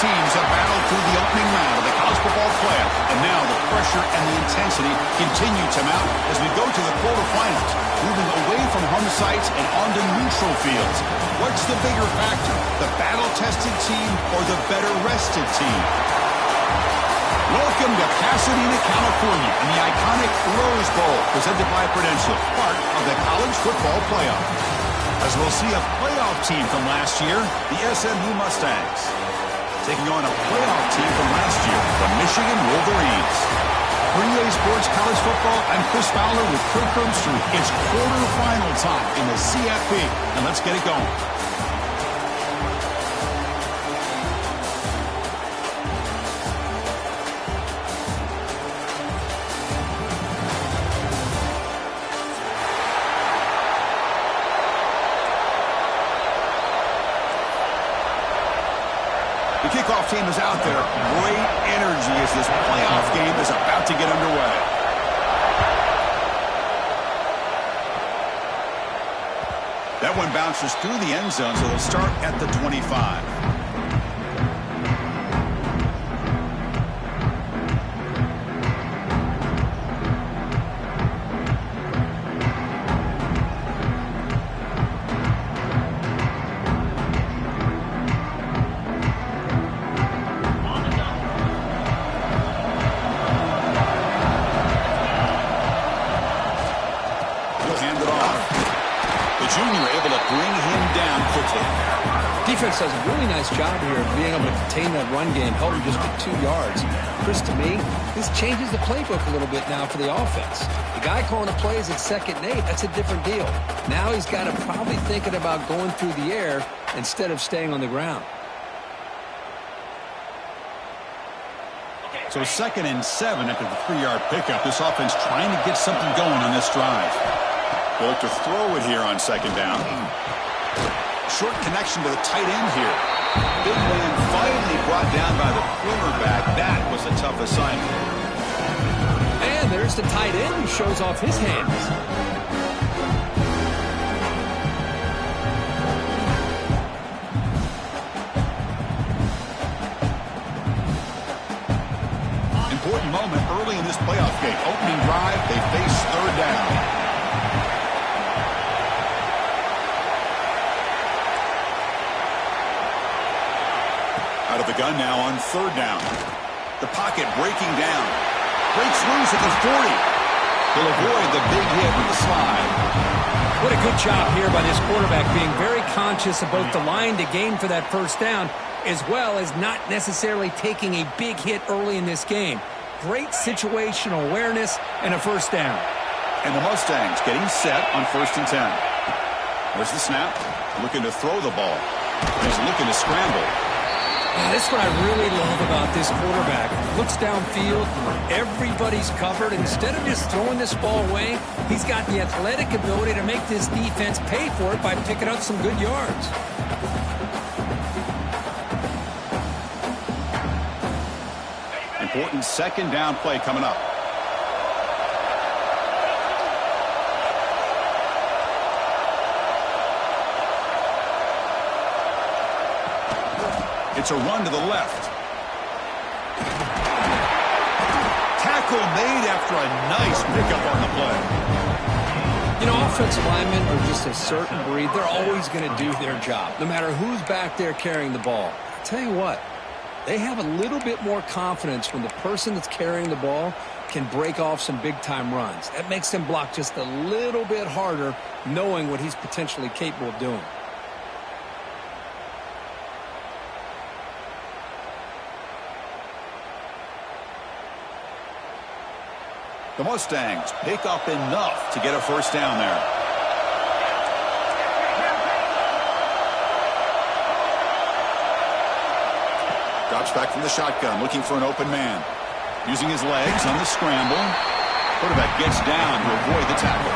teams have battled through the opening round of the college football playoff, and now the pressure and the intensity continue to mount as we go to the quarterfinals, moving away from home sites and onto neutral fields. What's the bigger factor, the battle-tested team or the better-rested team? Welcome to Pasadena, California, and the iconic Rose Bowl, presented by Prudential, part of the college football playoff. As we'll see a playoff team from last year, the SMU Mustangs, taking on a playoff team from last year, the Michigan Wolverines. For EA Sports College Football, I'm Chris Fowler with Kirk Herbstreit. It's quarterfinal time in the CFP, and let's get it going. The kickoff team is out there. Great energy as this playoff game is about to get underway. That one bounces through the end zone, so they'll start at the 25. Defense does a really nice job here of being able to contain that run game, held him just with 2 yards. Chris, to me, this changes the playbook a little bit now for the offense. The guy calling the plays at 2nd and 8, that's a different deal. Now he's got to probably thinking about going through the air instead of staying on the ground. So 2nd and 7 after the 3-yard pickup. This offense trying to get something going on this drive. They'll look to throw it here on 2nd down. Short connection to the tight end here. Big man finally brought down by the cornerback. That was a tough assignment. And there's the tight end who shows off his hands. Important moment early in this playoff game. Opening drive, they face 3rd down. Out of the gun now on 3rd down. The pocket breaking down. Breaks loose at the 40. He'll avoid the big hit with the slide. What a good job here by this quarterback, being very conscious of both the line to gain for that 1st down, as well as not necessarily taking a big hit early in this game. Great situational awareness and a 1st down. And the Mustangs getting set on 1st and 10. There's the snap. Looking to throw the ball. He's looking to scramble. That's what I really love about this quarterback. Looks downfield, everybody's covered. Instead of just throwing this ball away, he's got the athletic ability to make this defense pay for it by picking up some good yards. Important 2nd down play coming up. It's a run to the left. Tackle made after a nice pickup on the play. You know, offensive linemen are just a certain breed. They're always going to do their job, no matter who's back there carrying the ball. I'll tell you what, they have a little bit more confidence when the person that's carrying the ball can break off some big-time runs. That makes them block just a little bit harder, knowing what he's potentially capable of doing. The Mustangs pick up enough to get a 1st down there. Drops back from the shotgun, looking for an open man. Using his legs on the scramble. Quarterback gets down to avoid the tackle.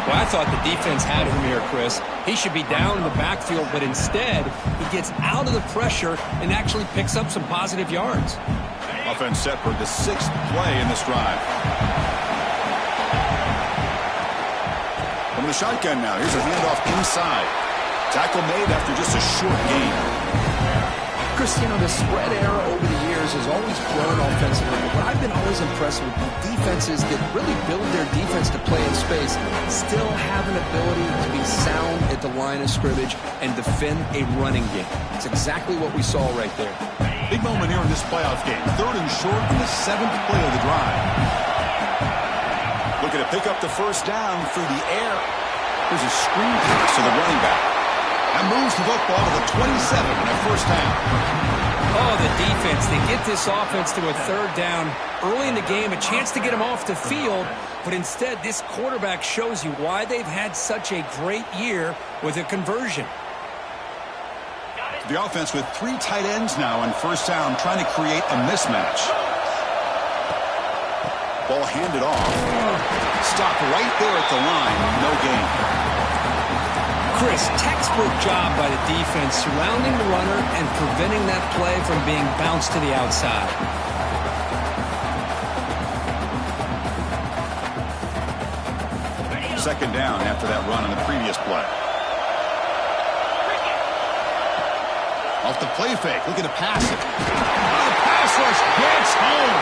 Well, I thought the defense had him here, Chris. He should be down in the backfield, but instead, he gets out of the pressure and actually picks up some positive yards. Offense set for the 6th play in this drive. From the shotgun now. Here's a handoff inside. Tackle made after just a short gain. Chris, you know, the spread era over the years has always grown offensively, but I've been always impressed with defenses that really build their defense to play in space, still have an ability to be sound at the line of scrimmage and defend a running game. It's exactly what we saw right there. Big moment here in this playoff game. 3rd and short in the 7th play of the drive. Looking to pick up the first down through the air. There's a screen pass to the running back. That moves the football to the 27 and a first down. Oh, the defense. They get this offense to a 3rd down early in the game, a chance to get them off the field, but instead this quarterback shows you why they've had such a great year with a conversion. The offense with 3 tight ends now on first down, trying to create a mismatch. Ball handed off. Stopped right there at the line. No gain. Chris, textbook job by the defense surrounding the runner and preventing that play from being bounced to the outside. Second down after that run on the previous play. Off the play fake, looking to pass it. Oh, the pass rush gets home.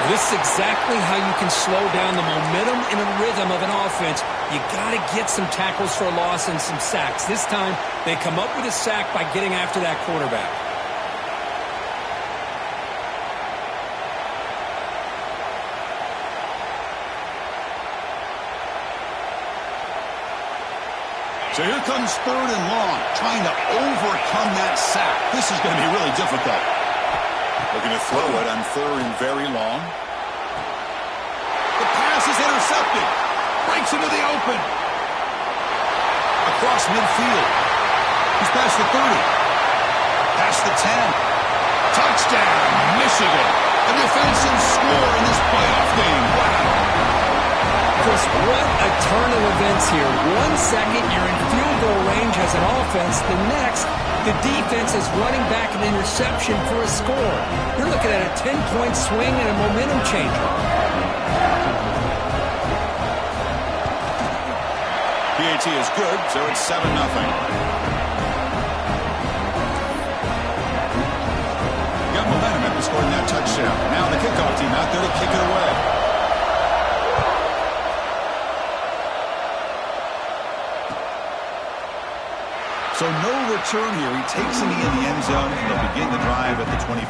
This is exactly how you can slow down the momentum and the rhythm of an offense. You got to get some tackles for a loss and some sacks. This time, they come up with a sack by getting after that quarterback. So here comes 3rd and long, trying to overcome that sack. This is going to be really difficult. Looking to throw it on 3rd and very long. The pass is intercepted. Breaks into the open. Across midfield. He's past the 30. Past the 10. Touchdown, Michigan. A defensive score in this playoff game. Wow. Chris, what a turn of events here. 1 second, you're in field goal range as an offense. The next, the defense is running back an interception for a score. You're looking at a 10-point swing and a momentum changer. PAT is good, so it's 7-0. Got momentum after scoring that touchdown. Now the kickoff team out there to kick it away. So no return here. He takes it in the end zone, and they'll begin the drive at the 25.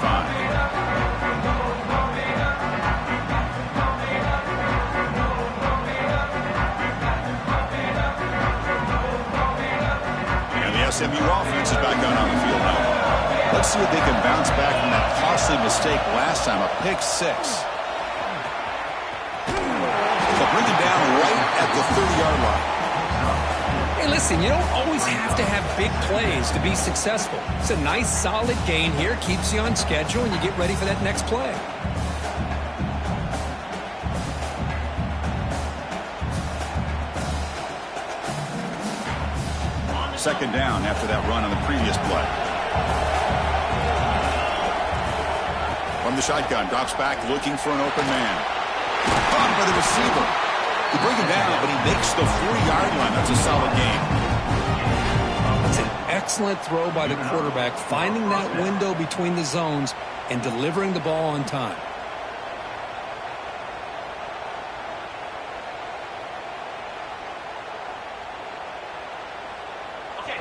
And the SMU offense is back out on the field now. Let's see if they can bounce back from that costly mistake last time, a pick 6. They'll bring it down right at the 30-yard line. Hey, listen, you don't always have to have big plays to be successful. It's a nice, solid gain here, keeps you on schedule, and you get ready for that next play. Second down after that run on the previous play. From the shotgun, drops back, looking for an open man. Caught by the receiver. They bring him down, but he makes the 40-yard line. That's a solid gain. It's an excellent throw by the quarterback, finding that window between the zones and delivering the ball on time.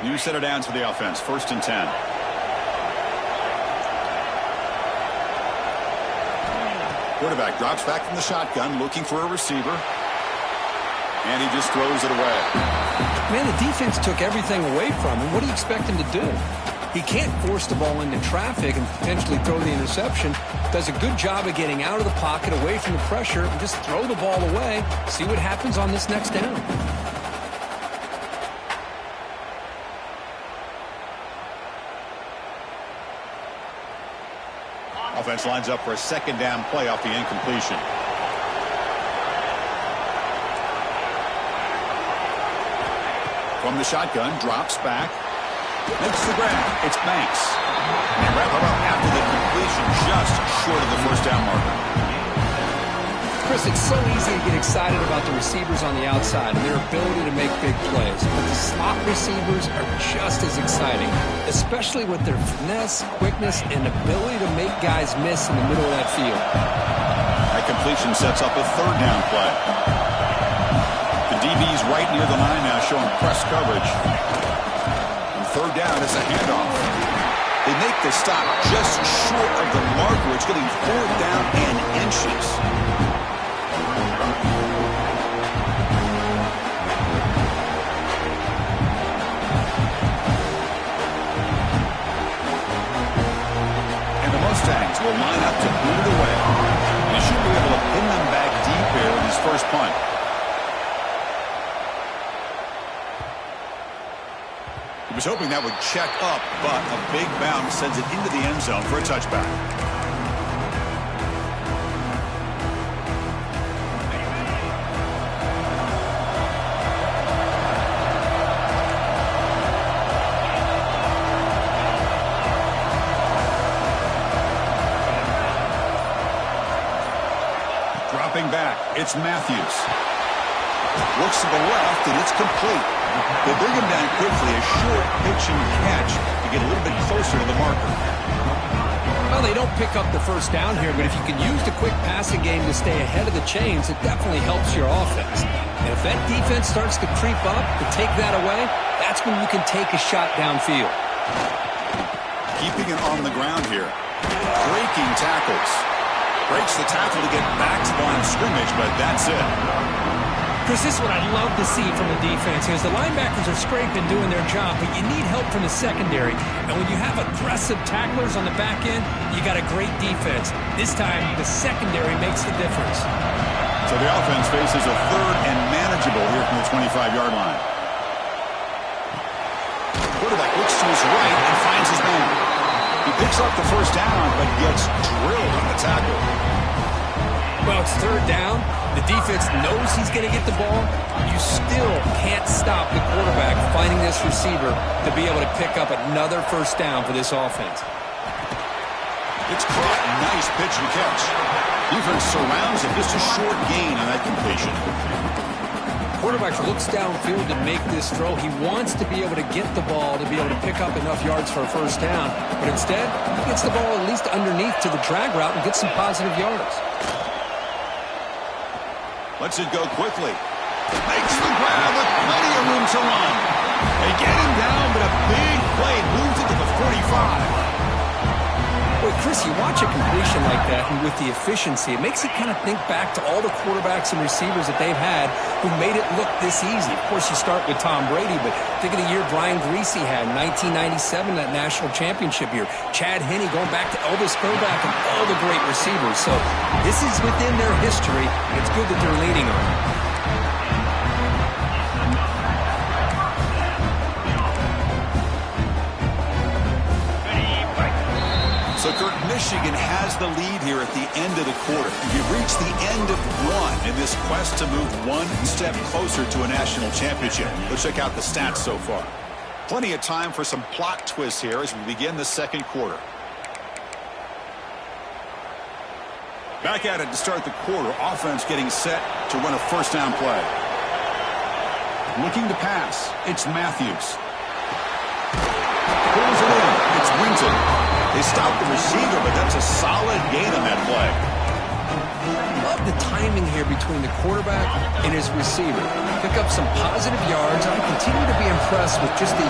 New set of downs for the offense. 1st and 10. Quarterback drops back from the shotgun, looking for a receiver. And he just throws it away. Man, the defense took everything away from him. What do you expect him to do? He can't force the ball into traffic and potentially throw the interception. Does a good job of getting out of the pocket, away from the pressure, and just throw the ball away. See what happens on this next down. Offense lines up for a 2nd down play off the incompletion. From the shotgun, drops back, makes the grab. It's Banks. And wrap it up after the completion, just short of the first down marker. Chris, it's so easy to get excited about the receivers on the outside and their ability to make big plays. But the slot receivers are just as exciting, especially with their finesse, quickness, and ability to make guys miss in the middle of that field. That completion sets up a third down play. The DB's right near the line now, showing press coverage. And third down is a handoff. They make the stop just short of the marker. It's getting fourth down and inches. Mustangs will line up to boot it away. He should be able to pin them back deep here with his first punt. He was hoping that would check up, but a big bounce sends it into the end zone for a touchback. Back, it's Matthews. Looks to the left, and it's complete. They bring him down quickly, a short pitch and catch to get a little bit closer to the marker. Well, they don't pick up the first down here, but if you can use the quick passing game to stay ahead of the chains, it definitely helps your offense. And if that defense starts to creep up to take that away, that's when you can take a shot downfield. Keeping it on the ground here. Breaking tackles. Breaks the tackle to get back to the line of scrimmage, but that's it. Chris, this is what I'd love to see from the defense. Is the linebackers are scraping, doing their job, but you need help from the secondary. And when you have aggressive tacklers on the back end, you got a great defense. This time, the secondary makes the difference. So the offense faces a third and manageable here from the 25-yard line. Quarterback looks to his right and finds his man. He picks up the first down, but gets drilled on the tackle. Well, it's third down. The defense knows he's going to get the ball. You still can't stop the quarterback finding this receiver to be able to pick up another first down for this offense. It's caught. Nice pitch and catch. Defense surrounds him. Just a short gain on that completion. Quarterback looks downfield to make this throw. He wants to be able to get the ball to be able to pick up enough yards for a first down. But instead, he gets the ball at least underneath to the drag route and gets some positive yards. Lets it go quickly. Makes the grab with plenty of room to run. They get him down, but a big play moves it to the 45. Boy, Chris, you watch a completion like that, and with the efficiency, it makes you kind of think back to all the quarterbacks and receivers that they've had who made it look this easy. Of course, you start with Tom Brady, but think of the year Brian Greasy had in 1997, that national championship year. Chad Henne going back to Elvis Grbac and all the great receivers. So this is within their history, and it's good that they're leaning on it. So, Kirk, Michigan has the lead here at the end of the quarter. You've reached the end of one in this quest to move one step closer to a national championship. Let's check out the stats so far. Plenty of time for some plot twists here as we begin the second quarter. Back at it to start the quarter. Offense getting set to run a first down play. Looking to pass. It's Matthews. Pulls it in. It's Winton. They stop the receiver, but that's a solid gain on that play. Love the timing here between the quarterback and his receiver. Pick up some positive yards, and I continue to be impressed with just the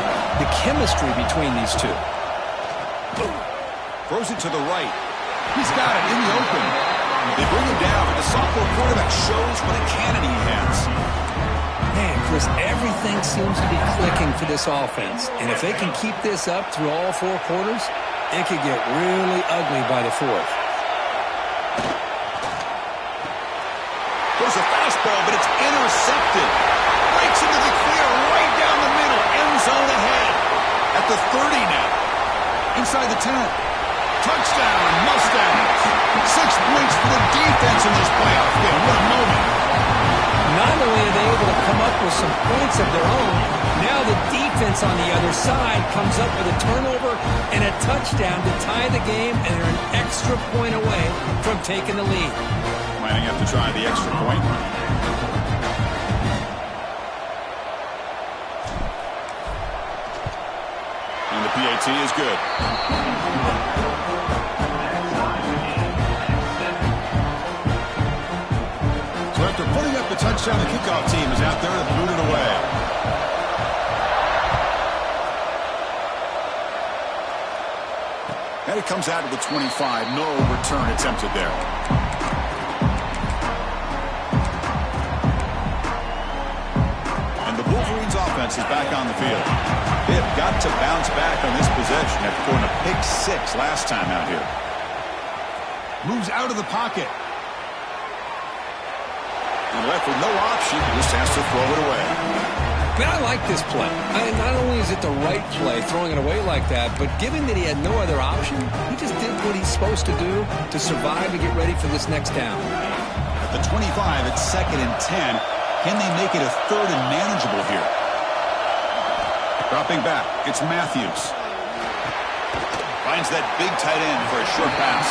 chemistry between these two. Throws it to the right. He's got it in the open. They bring him down, and the sophomore quarterback shows what a cannon he has. Man, Chris, everything seems to be clicking for this offense. And if they can keep this up through all four quarters, it could get really ugly by the fourth. There's a fastball, but it's intercepted. Breaks into the clear right down the middle. End zone ahead. At the 30 now. Inside the 10. Touchdown, Mustangs. 6 points for the defense in this playoff game. What a moment. Not only are they able to come up with some points of their own, now the defense on the other side comes up with a turnover and a touchdown to tie the game, and they're an extra point away from taking the lead. Might have to try the extra point. And the PAT is good. So after putting up the touchdown, the kickoff team is out there to boot it away. And it comes out to the 25. No return attempted there. And the Wolverines offense is back on the field. They've got to bounce back on this possession after going a pick 6 last time out here. Moves out of the pocket. And left with no option, just has to throw it away. Man, I like this play. Not only is it the right play, throwing it away like that, but given that he had no other option, he just did what he's supposed to do to survive and get ready for this next down. At the 25, it's 2nd and 10. Can they make it a 3rd and manageable here? Dropping back, it's Matthews. Finds that big tight end for a short pass.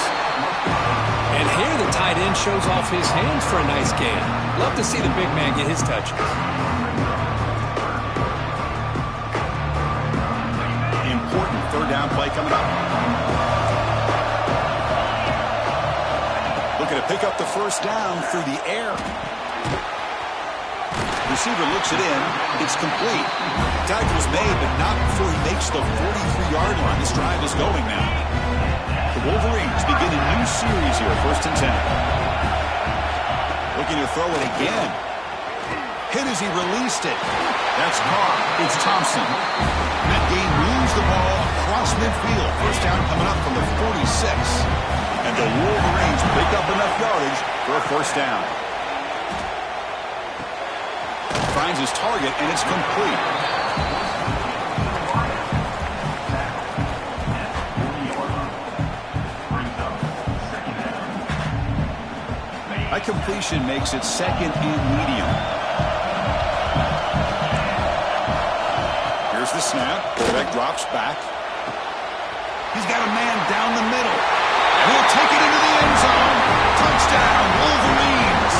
And here the tight end shows off his hands for a nice gain. Love to see the big man get his touches. Important 3rd down play coming up. Looking to pick up the 1st down through the air. Receiver looks it in. It's complete. Tackle's made, but not before he makes the 43-yard line. This drive is going now. The Wolverines begin a new series here, 1st and 10. Looking to throw it again. Hit as he released it. That's Carr. It's Thompson. That game moves the ball across midfield. 1st down coming up from the 46. And the Wolverines pick up enough yardage for a 1st down. Finds his target, and it's complete. That completion makes it 2nd and medium. Here's the snap. Quarterback drops back. He's got a man down the middle. He'll take it into the end zone. Touchdown, Wolverines.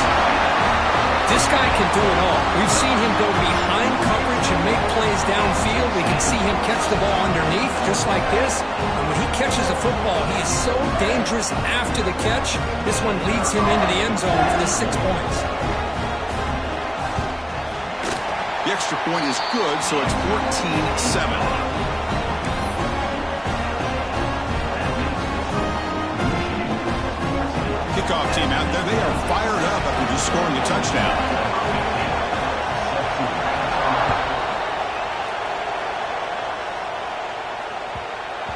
This guy can do it all. We've seen him go behind coverage and make plays downfield. We can see him catch the ball underneath, just like this. And when he catches a football, he is so dangerous after the catch. This one leads him into the end zone for the 6 points. The extra point is good, so it's 14-7. Kickoff team out there. They are fired up after just scoring a touchdown.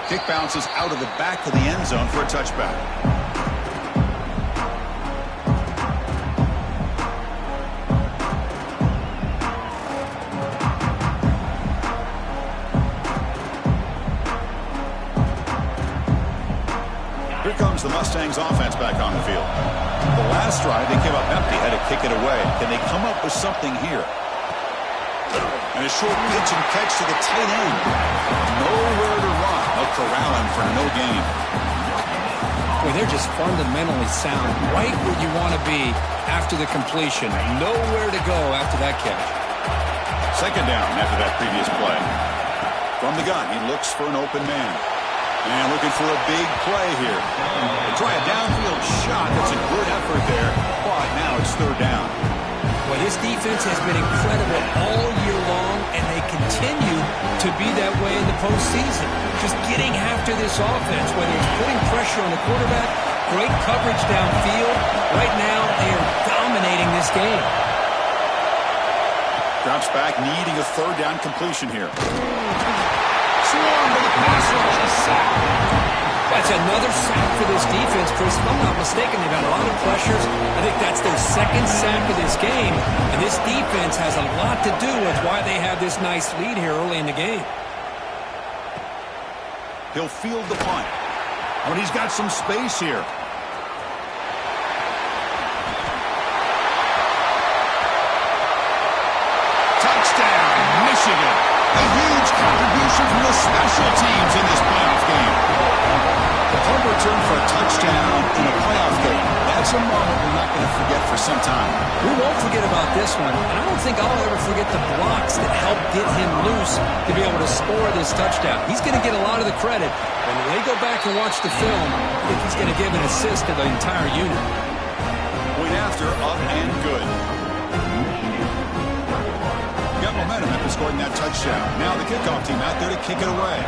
Kick bounces out of the back of the end zone for a touchback. Here comes the Mustangs offense back on the field. The last drive, they came up empty, had to kick it away. Can they come up with something here? And a short pitch and catch to the tight end. Nowhere to run. They'll corral him for no gain. Boy, they're just fundamentally sound. Right where you want to be after the completion. Nowhere to go after that catch. 2nd down after that previous play. From the gun, he looks for an open man. And looking for a big play here. They try a downfield shot. That's a good effort there. But now it's 3rd down. Well, this defense has been incredible all year long, and they continue to be that way in the postseason. Just getting after this offense, whether it's putting pressure on the quarterback, great coverage downfield. Right now, they are dominating this game. Drops back, needing a 3rd down completion here. Swarm, but the pass rush is sacked. That's another sack for this defense, Chris. If I'm not mistaken, they've had a lot of pressures. I think that's their 2nd sack of this game. And this defense has a lot to do with why they have this nice lead here early in the game. He'll field the punt. But he's got some space here. Touchdown, Michigan. A huge contribution from the special teams in this playoff game. The punt return for a touchdown in a playoff game. That's It's a moment we're not going to forget for some time. We won't forget about this one, and I don't think I'll ever forget the blocks that helped get him loose to be able to score this touchdown. He's going to get a lot of the credit. When they go back and watch the film, I think he's going to give an assist to the entire unit. Point after, up and good. Got momentum after scoring that touchdown. Now the kickoff team out there to kick it away.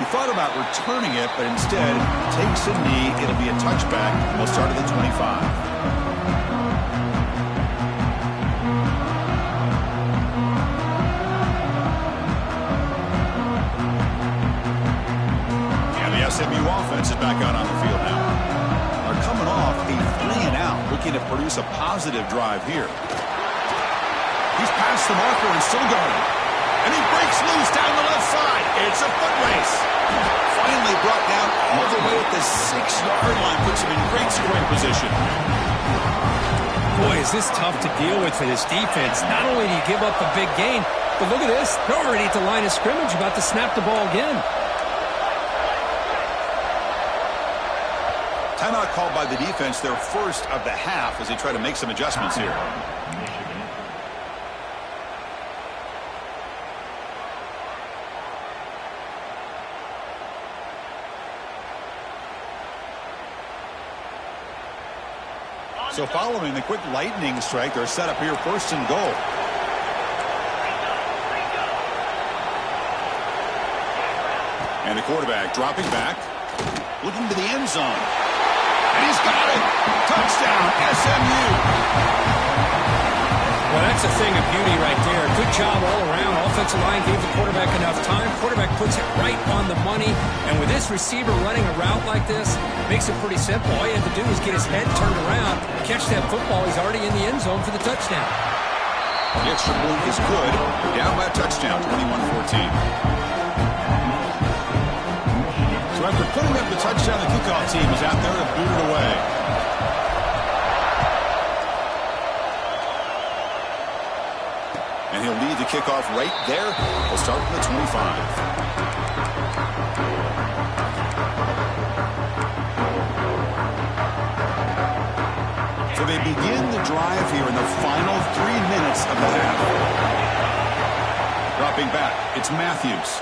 He thought about returning it, but instead takes a knee. It'll be a touchback. We'll start at the 25. And the SMU offense is back out on the field now. They're coming off a 3-and-out, looking to produce a positive drive here. He's past the marker and still going. And he breaks loose down the left side. It's a foot race. Finally brought down all the way at the 6-yard line. Puts him in great scoring position. Boy, is this tough to deal with for this defense. Not only do you give up a big gain, but look at this. They're already at the line of scrimmage, about to snap the ball again. Timeout called by the defense, their first of the half, as they try to make some adjustments here. So following the quick lightning strike, they're set up here first and goal. And the quarterback dropping back, looking to the end zone. And he's got it! Touchdown, SMU! Well, that's a thing of beauty right there. Good job all around. Offensive line gave the quarterback enough time. Quarterback puts it right on the money. And with this receiver running a route like this, makes it pretty simple. All you have to do is get his head turned around, catch that football. He's already in the end zone for the touchdown. The extra point is good. They're down by a touchdown, 21-14. So after putting up the touchdown, the kickoff team is out there to boot it away. And he'll lead the kickoff right there. We'll start from the 25. So they begin the drive here in the final 3 minutes of the half. Dropping back, it's Matthews.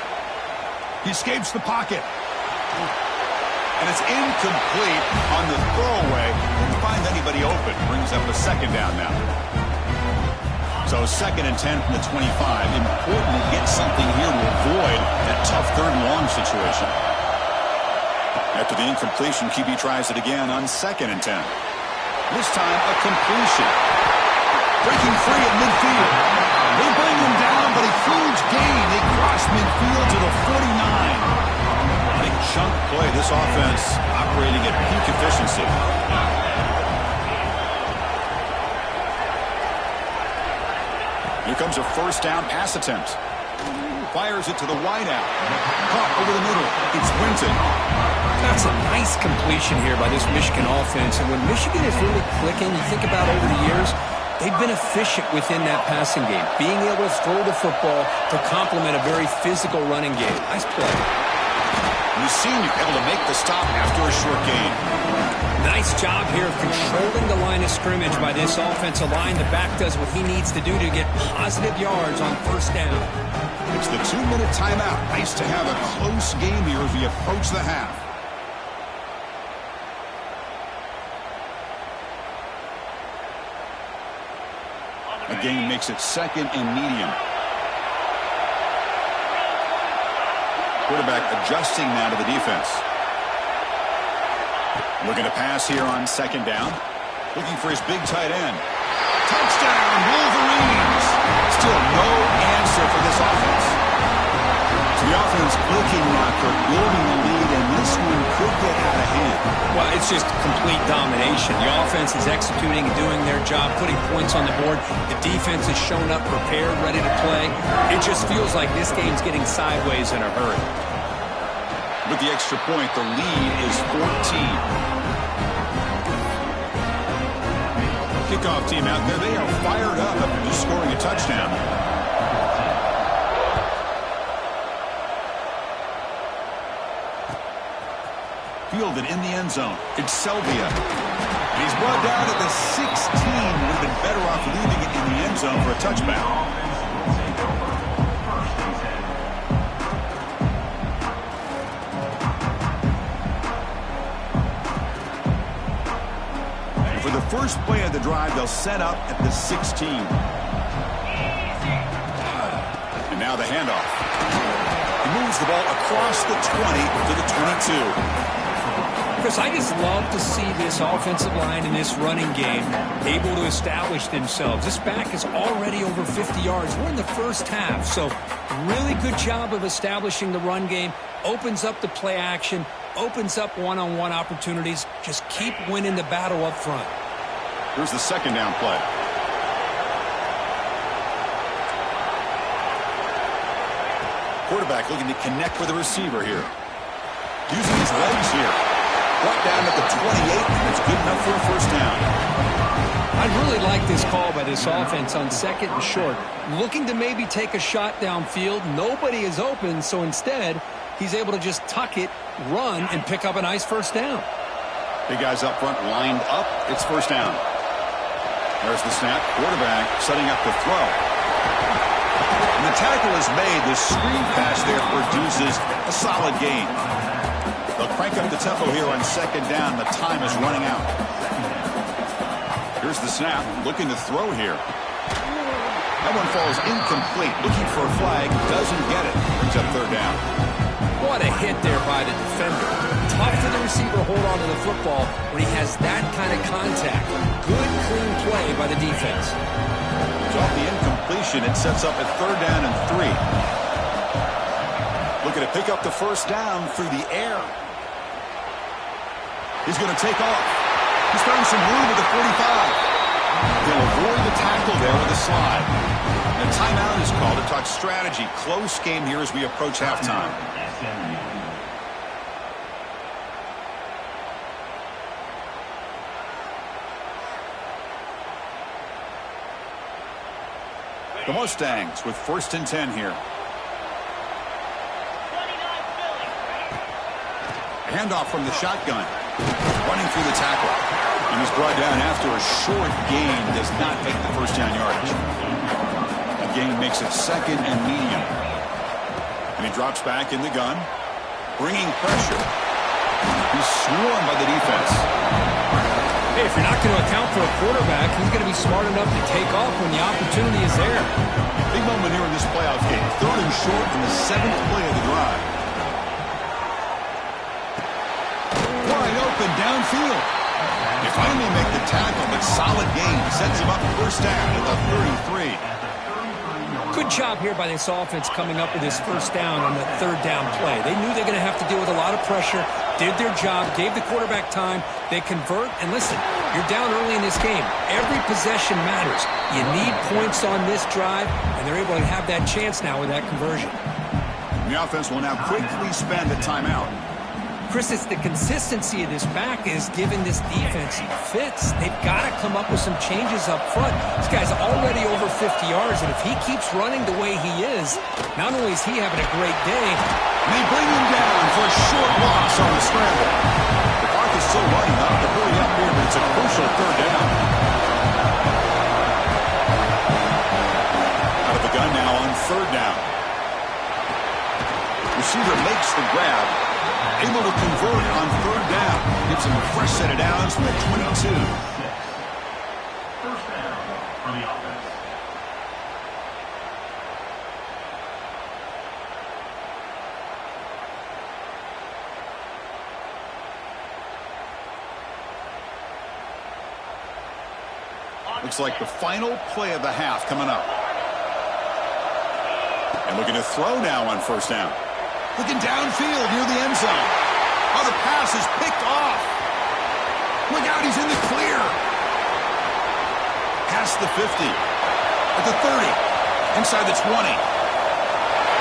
He escapes the pocket. And it's incomplete on the throwaway. Didn't find anybody open. Brings up a second down now. So 2nd and 10 from the 25. Important to get something here to avoid that tough 3rd and long situation. After the incompletion, QB tries it again on 2nd and 10. This time a completion. Breaking free at midfield. They bring him down, but a huge gain. They cross midfield to the 49. Big chunk play. This offense operating at peak efficiency. Here comes a first down pass attempt. Fires it to the wideout. Caught over the middle. It's Winton. That's a nice completion here by this Michigan offense. And when Michigan is really clicking, you think about over the years, they've been efficient within that passing game. Being able to throw the football to complement a very physical running game. Nice play. The senior able to make the stop after a short gain. Nice job here of controlling the line of scrimmage by this offensive line. The back does what he needs to do to get positive yards on first down. It's the 2-minute timeout. Nice to have a close game here as we approach the half. A gain makes it 2nd and medium. Quarterback adjusting now to the defense. Looking to pass here on 2nd down. Looking for his big tight end. Touchdown, Wolverines! Still no answer for this offense. So the offense clicking now, building the lead, and this one could get out of hand. Well, it's just complete domination. The offense is executing and doing their job, putting points on the board. The defense is showing up prepared, ready to play. It just feels like this game's getting sideways in a hurry. With the extra point, the lead is 14. Kickoff team out there, they are fired up after just scoring a touchdown. fielded in the end zone. It's Selvia. And he's brought down at the 16. Would have been better off leaving it in the end zone for a touchback. For the first play of the drive, they'll set up at the 16. And now the handoff. He moves the ball across the 20 to the 22. Chris, I just love to see this offensive line in this running game able to establish themselves. This back is already over 50 yards. We're in the first half, so really good job of establishing the run game. Opens up the play action. Opens up one-on-one opportunities. Just keep winning the battle up front. Here's the second down play. Quarterback looking to connect with the receiver here. Using his legs here. Brought down at the 28, and it's good enough for a first down. I really like this call by this offense on second and short. Looking to maybe take a shot downfield. Nobody is open, so instead, he's able to just tuck it, run, and pick up a nice first down. Big guys up front lined up. It's first down. There's the snap. Quarterback setting up the throw. And the tackle is made. The screen pass there produces a solid gain. They'll crank up the tempo here on second down. The time is running out. Here's the snap. Looking to throw here. That one falls incomplete. Looking for a flag. Doesn't get it. Brings up third down. What a hit there by the defender. Tough for the receiver to hold on to the football when he has that kind of contact. Good, clean play by the defense. It's off the incompletion. It sets up at third down and 3. Looking to pick up the first down through the air. He's going to take off. He's found some room at the 45. They'll avoid the tackle there with a slide. And a timeout is called to talk strategy. Close game here as we approach halftime. The Mustangs with first and 10 here. A handoff from the shotgun. Running through the tackle. And he's brought down after a short gain. Does not make the first down yardage. The gain makes it second and medium. And he drops back in the gun. Bringing pressure. He's swarmed by the defense. Hey, if you're not going to account for a quarterback, he's going to be smart enough to take off when the opportunity is there. Big moment here in this playoff game. Third and short in the 7th play of the drive. Wide open downfield. They finally make the tackle, but solid gain. Sets him up first down at the 33. Good job here by this offense coming up with his first down on the third down play. They knew they were going to have to deal with a lot of pressure, did their job, gave the quarterback time. They convert, and listen, you're down early in this game. Every possession matters. You need points on this drive, and they're able to have that chance now with that conversion. The offense will now quickly spend a timeout. Chris, it's the consistency of this back is giving this defense fits. They've got to come up with some changes up front. This guy's already over 50 yards, and if he keeps running the way he is, not only is he having a great day, and they bring him down for a short loss on the scramble. The clock is still running. Not to hurry up here, but it's a crucial third down. Out of the gun now on third down. Receiver makes the grab. Able to convert on third down. Gives him a fresh set of downs from the 22. First down for the offense. Looks like the final play of the half coming up. And looking to throw now on first down. Looking downfield near the end zone. Oh, the pass is picked off. Look out, he's in the clear. Past the 50. At the 30. Inside the 20.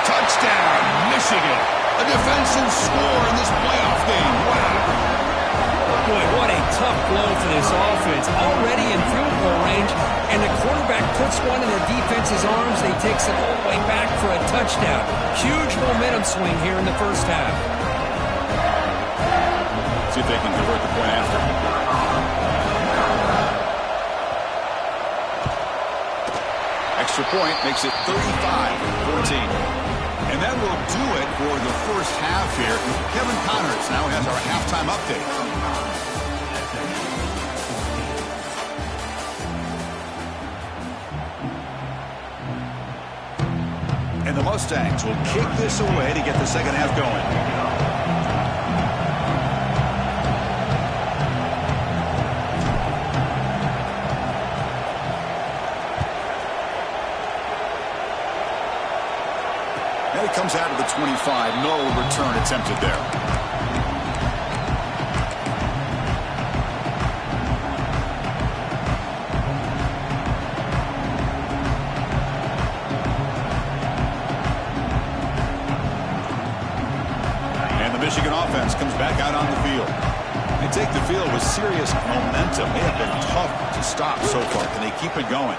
Touchdown, Michigan. A defensive score in this playoff game. Wow. Boy, what a tough blow for this offense. Already in field goal range, and the quarterback puts one in the defense's arms. He takes it all the way back for a touchdown. Huge momentum swing here in the first half. See if they can convert the point after. Extra point makes it 35-14. And that will do it for the first half here. Kevin Connors now has our halftime update. And the Mustangs will kick this away to get the second half going. And it comes out of the 25. No return attempted there. Michigan offense comes back out on the field. They take the field with serious momentum. They have been tough to stop so far. Can they keep it going?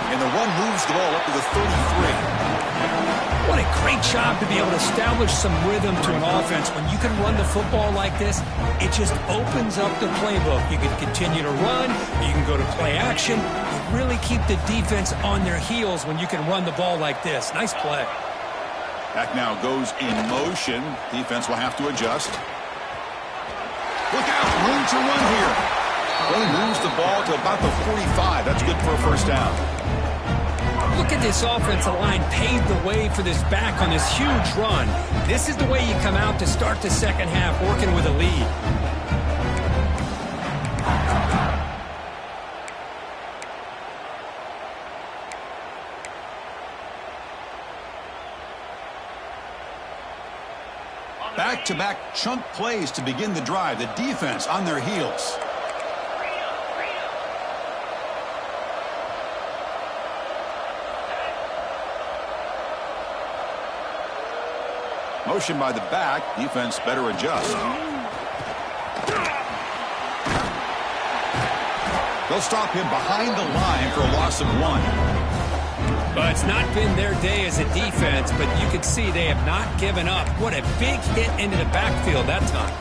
And the run moves the ball up to the 33. What a great job to be able to establish some rhythm to an offense. When you can run the football like this, it just opens up the playbook. You can continue to run. You can go to play action. You really keep the defense on their heels when you can run the ball like this. Nice play. Back now goes in motion. Defense will have to adjust. Look out, room to run here. Well, he moves the ball to about the 45. That's good for a first down. Look at this offensive line paved the way for this back on this huge run. This is the way you come out to start the second half, working with a lead. Back-to-back chunk plays to begin the drive. The defense on their heels. Motion by the back. Defense better adjust. They'll stop him behind the line for a loss of 1. Well, it's not been their day as a defense, but you can see they have not given up. What a big hit into the backfield that time.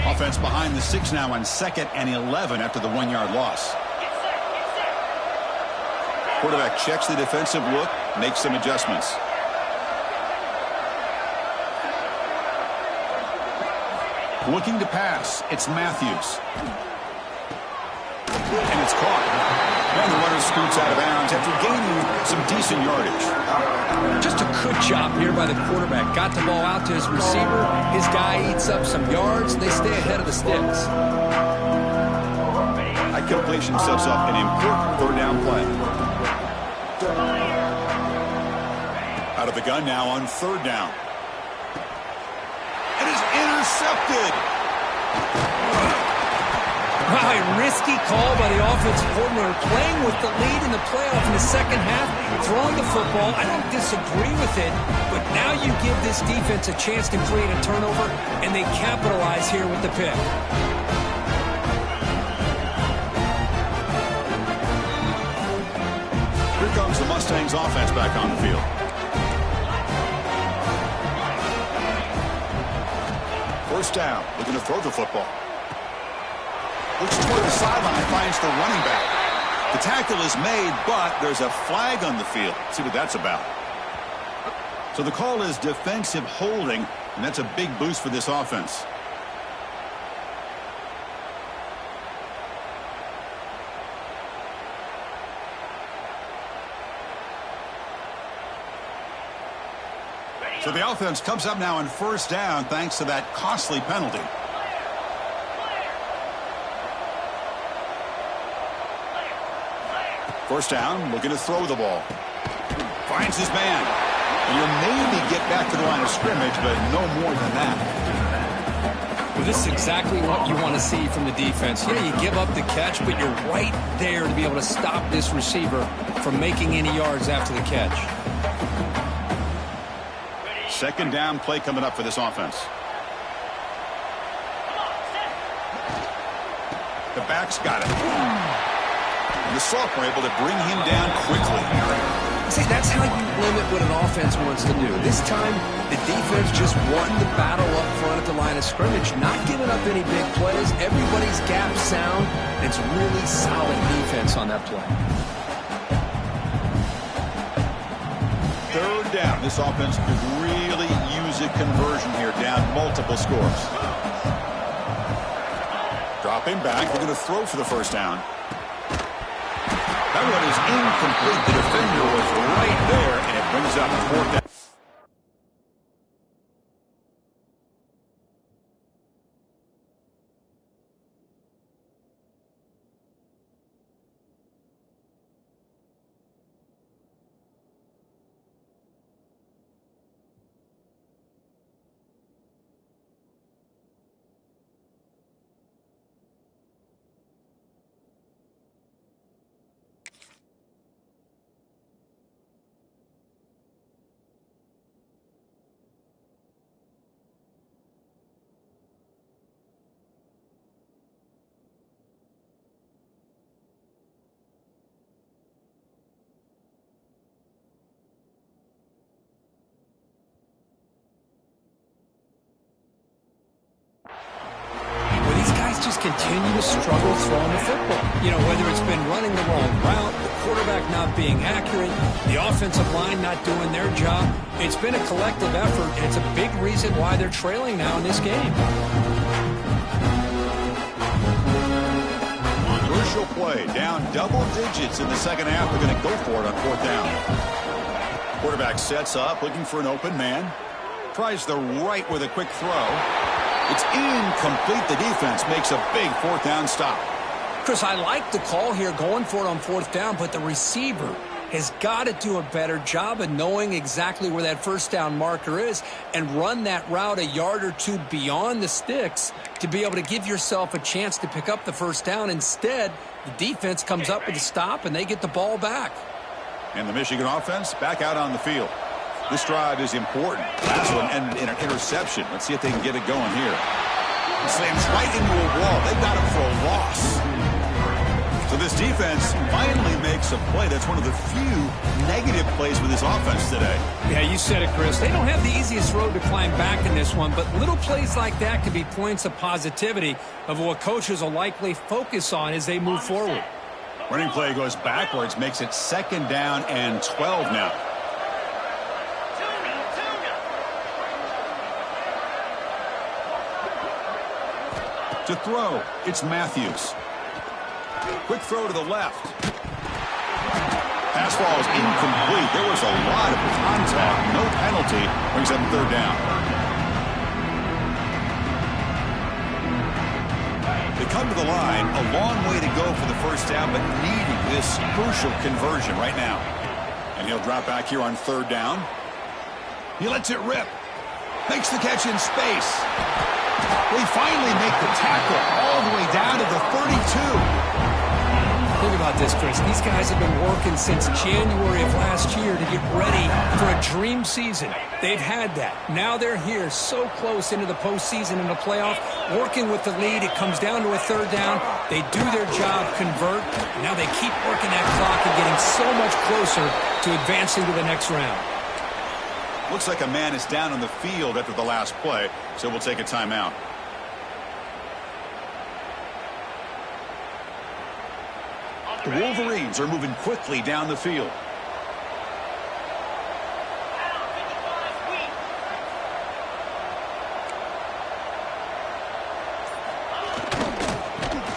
Offense behind the 6 now on 2nd and 11 after the 1-yard loss. Quarterback checks the defensive look, makes some adjustments. Looking to pass, it's Matthews. And it's caught. And the runner scoots out of bounds after gaining some decent yardage. Just a good job here by the quarterback. Got the ball out to his receiver. His guy eats up some yards. They stay ahead of the sticks. That completion sets up an important third down play. Out of the gun now on 3rd down. It is intercepted. Wow, a risky call by the offensive coordinator, playing with the lead in the playoff in the second half, throwing the football. I don't disagree with it, but now you give this defense a chance to create a turnover, and they capitalize here with the pick. Here comes the Mustangs offense back on the field. First down, looking to throw the football. Looks toward the sideline, finds the running back. The tackle is made, but there's a flag on the field. Let's see what that's about. So the call is defensive holding, and that's a big boost for this offense. So the offense comes up now on 1st down thanks to that costly penalty. First down, looking to throw the ball. Finds his man. And you'll maybe get back to the line of scrimmage, but no more than that. Well, this is exactly what you want to see from the defense. Yeah, you give up the catch, but you're right there to be able to stop this receiver from making any yards after the catch. 2nd down play coming up for this offense. The back's got it. And the sophomore able to bring him down quickly. See, that's how you limit what an offense wants to do. This time, the defense just won the battle up front at the line of scrimmage, not giving up any big plays. Everybody's gap sound, and it's really solid defense on that play. Third down. This offense could really use a conversion here, down multiple scores. Dropping back. They're going to throw for the first down. That one is incomplete. The defender was right there, and it brings up fourth down. Just continue to struggle throwing the football. You know, whether it's been running the wrong route, the quarterback not being accurate, the offensive line not doing their job. It's been a collective effort, and it's a big reason why they're trailing now in this game. Crucial play, down double digits in the second half. They're going to go for it on fourth down. Quarterback sets up, looking for an open man. Tries the right with a quick throw. It's incomplete. The defense makes a big fourth down stop. Chris, I like the call here going for it on fourth down, but the receiver has got to do a better job of knowing exactly where that first down marker is and run that route a yard or two beyond the sticks to be able to give yourself a chance to pick up the first down. Instead, the defense comes up with a stop, and they get the ball back. And the Michigan offense back out on the field. This drive is important. Last one ended in an interception. Let's see if they can get it going here. It slams right into a wall. They've got him for a loss. So this defense finally makes a play. That's one of the few negative plays with this offense today. Yeah, you said it, Chris. They don't have the easiest road to climb back in this one, but little plays like that can be points of positivity of what coaches will likely focus on as they move forward. Running play goes backwards, makes it second down and 12 now. To throw, it's Matthews. Quick throw to the left. Pass ball is incomplete. There was a lot of contact. No penalty. Brings up third down. They come to the line. A long way to go for the first down, but needing this crucial conversion right now. And he'll drop back here on third down. He lets it rip. Makes the catch in space. They finally make the tackle all the way down to the 32. Think about this, Chris. These guys have been working since January of last year to get ready for a dream season. They've had that. Now they're here so close into the postseason and the playoff, working with the lead. It comes down to a third down. They do their job, convert. Now they keep working that clock and getting so much closer to advancing to the next round. Looks like a man is down on the field after the last play, so we'll take a timeout. The Wolverines are moving quickly down the field.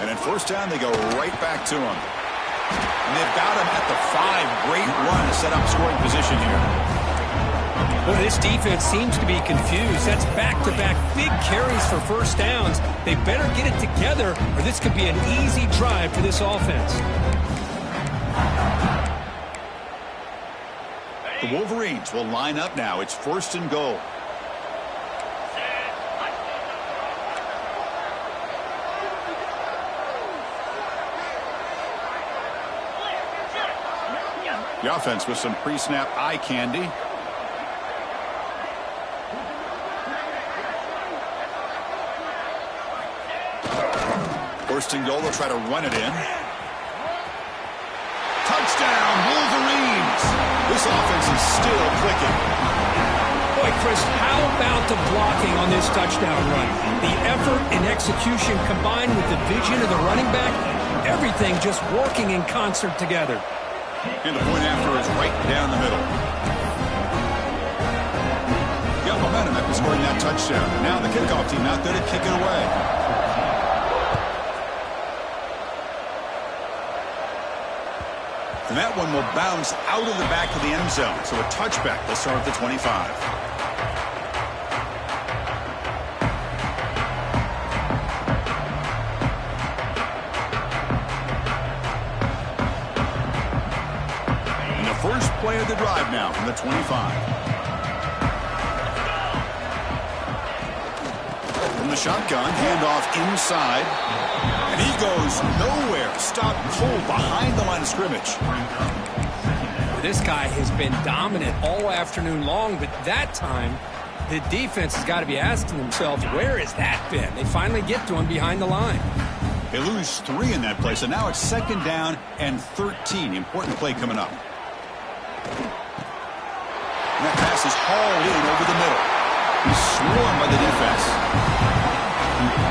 And at first down, they go right back to him. And they've got him at the 5. Great run to set up scoring position here. Well, this defense seems to be confused. That's back-to-back big carries for first downs. They better get it together, or this could be an easy drive for this offense. The Wolverines will line up now. It's first and goal. The offense with some pre-snap eye candy. First and goal, they'll try to run it in. Touchdown, Wolverines! This This offense is still clicking. Boy, Chris, how about the blocking on this touchdown run? The effort and execution combined with the vision of the running back, everything just working in concert together. And the point after is right down the middle. Got momentum after scoring that touchdown. Now the kickoff team out there to kick it away. And that one will bounce out of the back of the end zone. So a touchback. They'll start at the 25. And the first play of the drive now from the 25. From the shotgun, handoff inside. And he goes nowhere. Stopped cold behind the line of scrimmage. This guy has been dominant all afternoon long, but that time, the defense has got to be asking themselves, where has that been? They finally get to him behind the line. They lose 3 in that play, so now it's 2nd down and 13. Important play coming up. And that pass is hauled in over the middle. He's swarmed by the defense.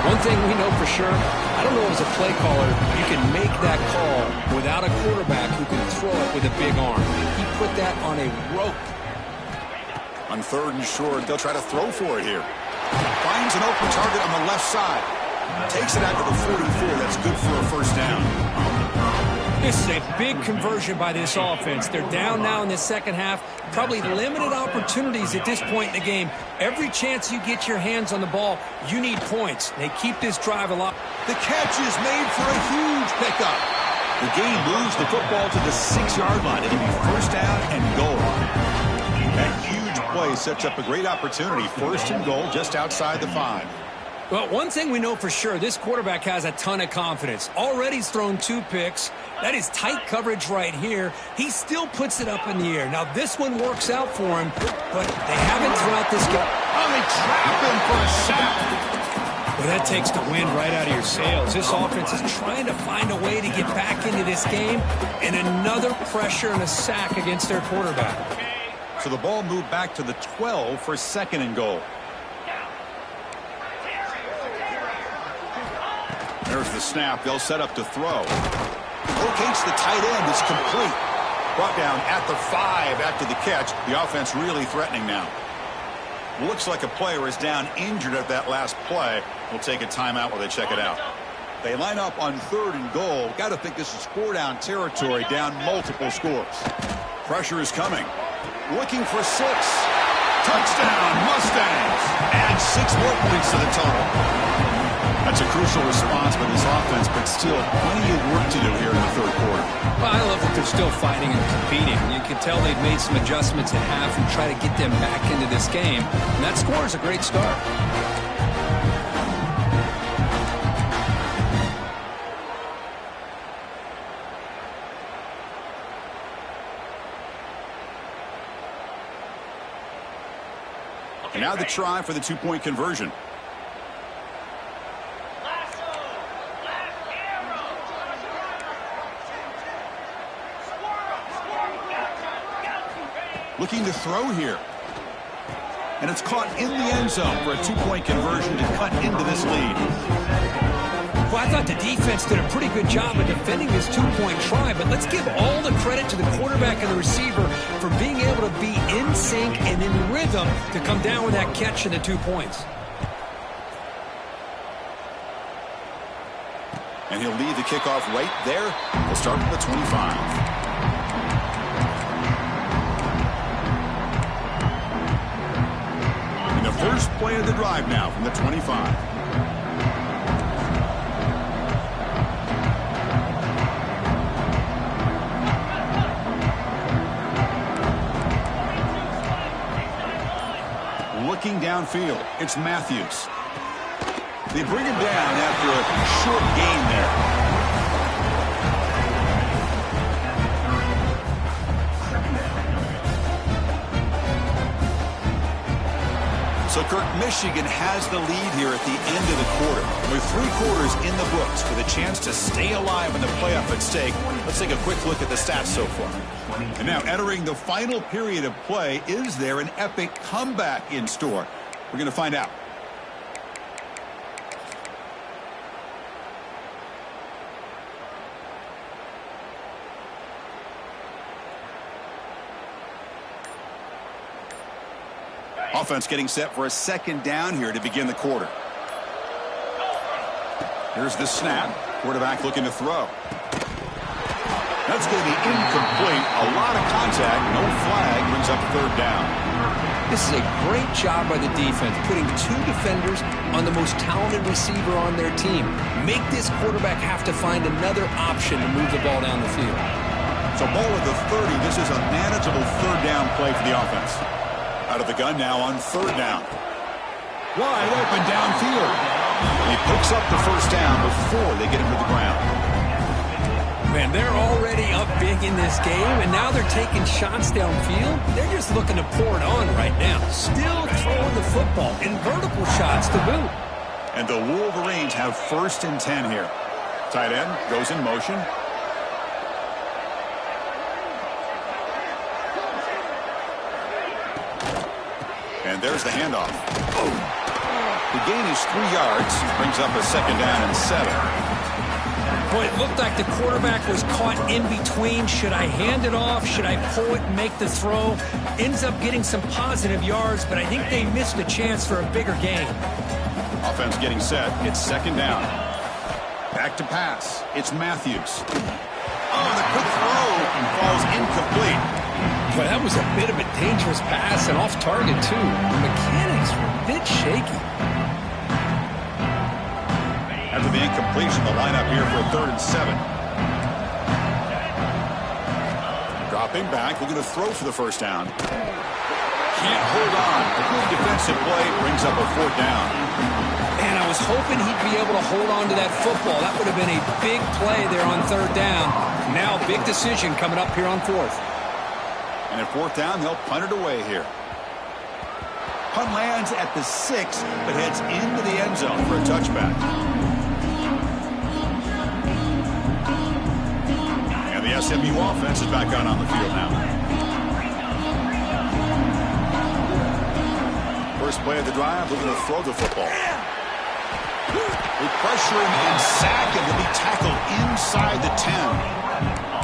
One thing we know for sure, I don't know as a play caller, you can make that call without a quarterback who can throw it with a big arm. He put that on a rope. On 3rd and short, they'll try to throw for it here. Finds an open target on the left side. Takes it out to the 44. That's good for a 1st down. This is a big conversion by this offense. They're down now in the second half. Probably limited opportunities at this point in the game. Every chance you get your hands on the ball, you need points. They keep this drive alive. The catch is made for a huge pickup. The game moves the football to the 6-yard line. It'll be 1st down and goal. That huge play sets up a great opportunity. 1st and goal just outside the 5. Well, one thing we know for sure, this quarterback has a ton of confidence. Already he's thrown 2 picks. That is tight coverage right here. He still puts it up in the air. Now, this one works out for him, but they haven't throughout this game. Oh, they trap him for a sack. Well, that takes the wind right out of your sails. This offense is trying to find a way to get back into this game, and another pressure and a sack against their quarterback. So the ball moved back to the 12 for 2nd and goal. There's the snap. They'll set up to throw. Locates the tight end. It's complete. Brought down at the 5 after the catch. The offense really threatening now. Looks like a player is down injured at that last play. We'll take a timeout while they check it out. They line up on 3rd and goal. Got to think this is 4-down territory, down multiple scores. Pressure is coming. Looking for 6. Touchdown, Mustangs. Add 6 more points to the total. That's a crucial response by this offense, but still plenty of work to do here in the 3rd quarter. Well, I love that they're still fighting and competing. You can tell they've made some adjustments at half and try to get them back into this game. And that score is a great start. And now the try for the 2-point conversion. Looking to throw here. And it's caught in the end zone for a 2-point conversion to cut into this lead. Well, I thought the defense did a pretty good job of defending this 2-point try, but let's give all the credit to the quarterback and the receiver for being able to be in sync and in rhythm to come down with that catch and the 2 points. And he'll lead the kickoff right there. We'll start with the 25. First play of the drive now from the 25. Looking downfield, it's Matthews. They bring him down after a short gain there. So, Kirk, Michigan has the lead here at the end of the quarter. With 3 quarters in the books with a chance to stay alive in the playoff at stake, let's take a quick look at the stats so far. And now entering the final period of play, is there an epic comeback in store? We're going to find out. Offense getting set for a second down here to begin the quarter. Here's the snap. Quarterback looking to throw. That's going to be incomplete. A lot of contact. No flag. Brings up 3rd down. This is a great job by the defense, putting 2 defenders on the most talented receiver on their team. Make this quarterback have to find another option to move the ball down the field. So ball at the 30. This is a manageable 3rd down play for the offense. Out of the gun now on 3rd down. Wide open downfield. He picks up the 1st down before they get him to the ground. Man, they're already up big in this game, and now they're taking shots downfield. They're just looking to pour it on right now. Still throwing the football in vertical shots to boot. And the Wolverines have 1st and 10 here. Tight end goes in motion. And there's the handoff. The gain is 3 yards. Brings up a 2nd down and 7. Boy, it looked like the quarterback was caught in between. Should I hand it off? Should I pull it and make the throw? Ends up getting some positive yards, but I think they missed a chance for a bigger gain. Offense getting set. It's 2nd down. Back to pass. It's Matthews. Oh, the quick throw falls incomplete. But that was a bit of a dangerous pass and off target, too. The mechanics were a bit shaky. After the incompletion, the lineup here for a 3rd and 7. Dropping back, looking to throw for the 1st down. Can't hold on. A good defensive play brings up a 4th down. Man, I was hoping he'd be able to hold on to that football. That would have been a big play there on 3rd down. Now, big decision coming up here on 4th. And at 4th down, they'll punt it away here. Punt lands at the 6, but heads into the end zone for a touchback. And the SMU offense is back out on the field now. First play of the drive, looking to throw the football. They pressure him and sack him. He'll be tackled inside the 10.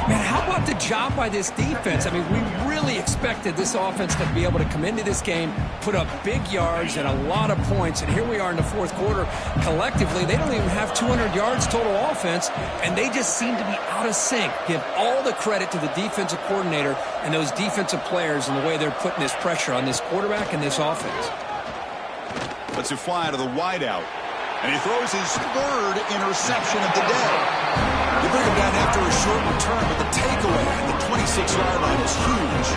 Man, how about the job by this defense? I mean, we really expected this offense to be able to come into this game, put up big yards and a lot of points, and here we are in the 4th quarter. Collectively, they don't even have 200 yards total offense, and they just seem to be out of sync. Give all the credit to the defensive coordinator and those defensive players and the way they're putting this pressure on this quarterback and this offense. Lets it fly to the wideout, and he throws his 3rd interception of the day. You bring him down after a short return, but the takeaway at the 26-yard line is huge.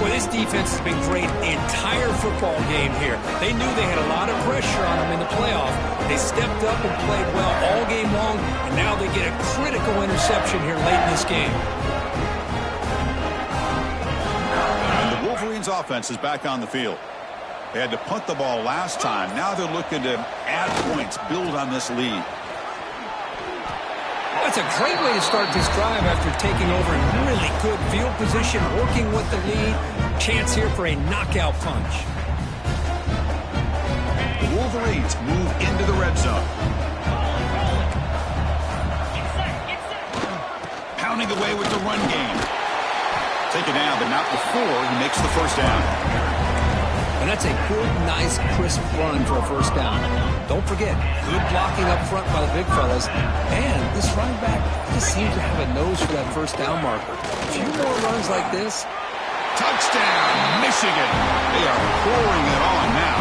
Well, this defense has been great the entire football game here. They knew they had a lot of pressure on them in the playoff. They stepped up and played well all game long, and now they get a critical interception here late in this game. And the Wolverines offense is back on the field. They had to punt the ball last time. Now they're looking to add points, build on this lead. That's a great way to start this drive after taking over in really good field position, working with the lead. Chance here for a knockout punch. The Wolverines move into the red zone. Pounding away with the run game. Take it down, but not before he makes the 1st down. And that's a good, nice, crisp run for a 1st down. Don't forget, good blocking up front by the big fellas. And this running back just seems to have a nose for that 1st down marker. A few more runs like this. Touchdown, Michigan. They are pouring it on now.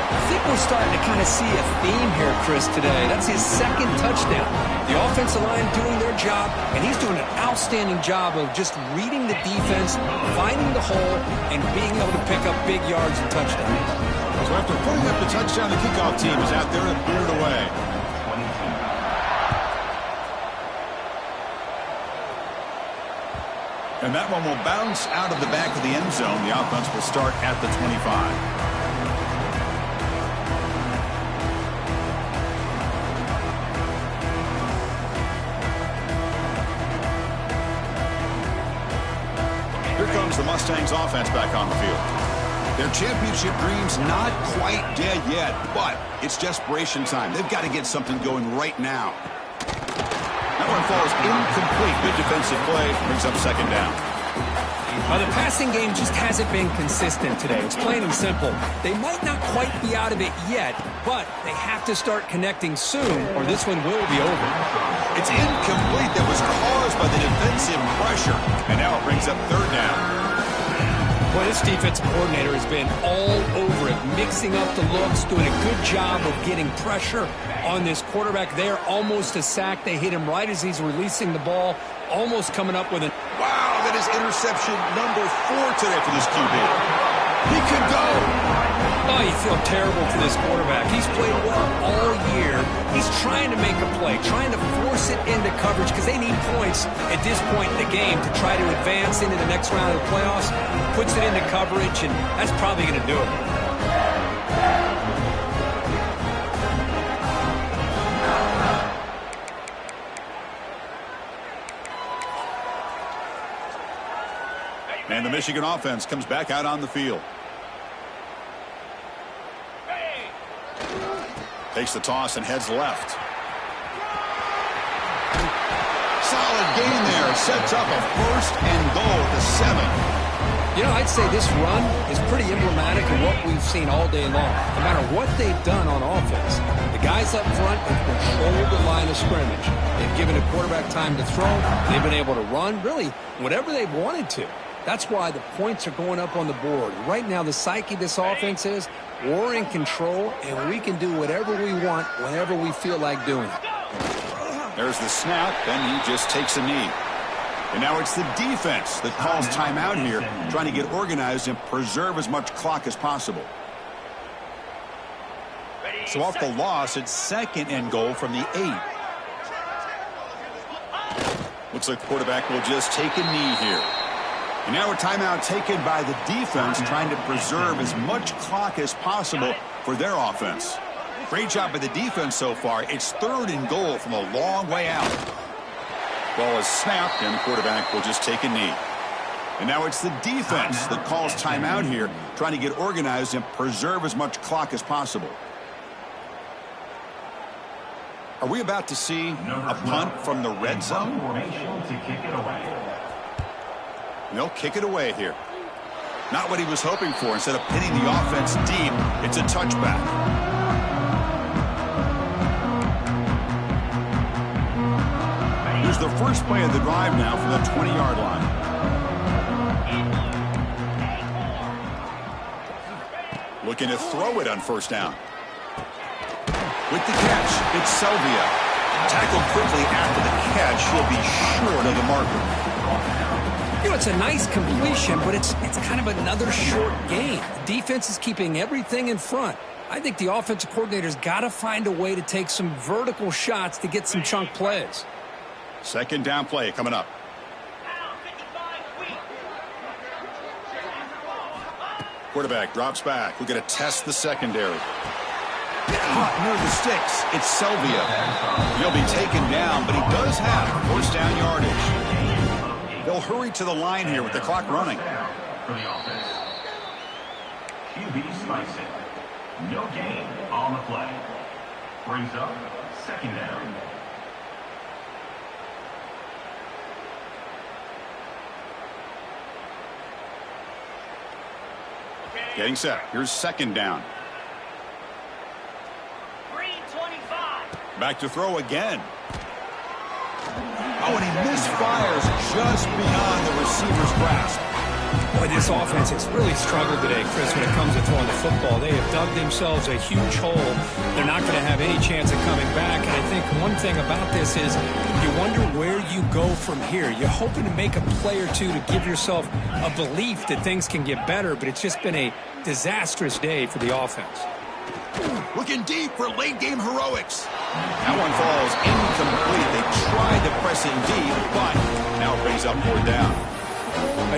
I think we're starting to kind of see a theme here, Chris, today. That's his 2nd touchdown. The offensive line doing their job, and he's doing an outstanding job of just reading the defense, finding the hole, and being able to pick up big yards and touchdowns. So after putting up the touchdown, the kickoff team is out there and boot it away. And that one will bounce out of the back of the end zone. The offense will start at the 25. Here comes the Mustangs offense back on the field. Their championship dreams not quite dead yet, but it's desperation time. They've got to get something going right now. That one falls incomplete. Good defensive play. Brings up second down. The passing game just hasn't been consistent today. It's plain and simple. They might not quite be out of it yet, but they have to start connecting soon or this one will be over. It's incomplete. That was caused by the defensive pressure. And now it brings up third down. Well, this defensive coordinator has been all over it, mixing up the looks, doing a good job of getting pressure on this quarterback there. Almost a sack. They hit him right as he's releasing the ball, almost coming up with a... Wow, that is interception number 4 today for this QB. He could go. Oh, you feel terrible for this quarterback. He's played well all year. He's trying to make a play, trying to force it into coverage because they need points at this point in the game to try to advance into the next round of the playoffs. Puts it into coverage, and that's probably going to do it. And the Michigan offense comes back out on the field. Takes the toss and heads left. Solid gain there. Sets up a first and goal at the 7. You know, I'd say this run is pretty emblematic of what we've seen all day long. No matter what they've done on offense, the guys up front have controlled the line of scrimmage. They've given the quarterback time to throw. They've been able to run, really, whatever they've wanted to. That's why the points are going up on the board. Right now, the psyche of this offense is we're in control, and we can do whatever we want whenever we feel like doing it. There's the snap, and he just takes a knee. And now it's the defense that calls timeout here, trying to get organized and preserve as much clock as possible. So off the loss, it's second and goal from the 8. Looks like the quarterback will just take a knee here. And now a timeout taken by the defense, trying to preserve as much clock as possible for their offense. Great job by the defense so far. It's third and goal from a long way out. Ball is snapped, and the quarterback will just take a knee. And now it's the defense that calls timeout here, trying to get organized and preserve as much clock as possible. Are we about to see a punt from the red zone? They'll kick it away here. Not what he was hoping for. Instead of pinning the offense deep, it's a touchback. Here's the first play of the drive now from the 20-yard line. Looking to throw it on first down. With the catch, it's Selvia. Tackled quickly after the catch. He'll be short of the marker. You know, it's a nice completion, but it's kind of another short game. The defense is keeping everything in front. I think the offensive coordinator's got to find a way to take some vertical shots to get some chunk plays. Second down play coming up. Quarterback drops back. We're going to test the secondary. Caught near the sticks. It's Selvia. He'll be taken down, but he does have first down yardage. They'll hurry to the line here with the clock running. For the offense. QB slicing. No gain on the play. Brings up second down. Getting set. Here's second down. 325. Back to throw again. Oh, and he misfires just beyond the receiver's grasp. Boy, this offense has really struggled today, Chris, when it comes to throwing the football. They have dug themselves a huge hole. They're not going to have any chance of coming back. And I think one thing about this is you wonder where you go from here. You're hoping to make a play or two to give yourself a belief that things can get better, but it's just been a disastrous day for the offense. Looking deep for late-game heroics. That one falls incomplete. They tried to press in deep, but now it brings up fourth down.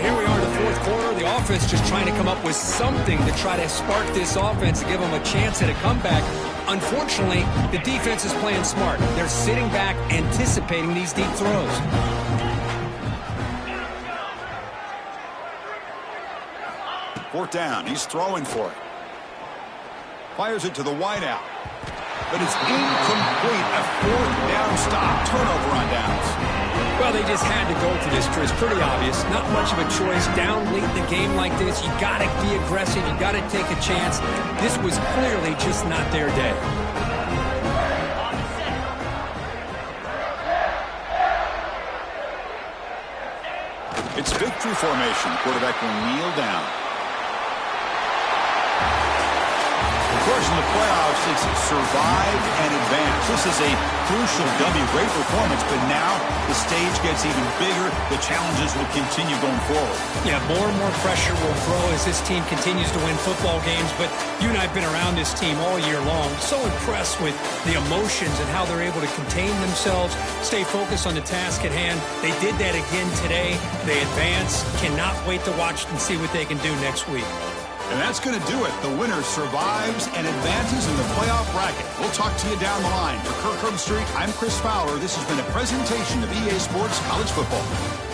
Here we are in the fourth quarter. The offense just trying to come up with something to try to spark this offense to give them a chance at a comeback. Unfortunately, the defense is playing smart. They're sitting back, anticipating these deep throws. Fourth down. He's throwing for it. Fires it to the wideout. But it's incomplete. A fourth down stop. Turnover on downs. Well, they just had to go for this, Chris. Pretty obvious. Not much of a choice. Down late in the game like this, you got to be aggressive. You got to take a chance. This was clearly just not their day. It's victory formation. Quarterback will kneel down. Of course, in the playoffs, it's survive and advance. This is a crucial W. Great performance, but now the stage gets even bigger. The challenges will continue going forward. Yeah, more and more pressure will grow as this team continues to win football games. But you and I have been around this team all year long. So impressed with the emotions and how they're able to contain themselves, stay focused on the task at hand. They did that again today. They advance. Cannot wait to watch and see what they can do next week. And that's going to do it. The winner survives and advances in the playoff bracket. We'll talk to you down the line. For Kirk Herbstreit, I'm Chris Fowler. This has been a presentation of EA Sports College Football.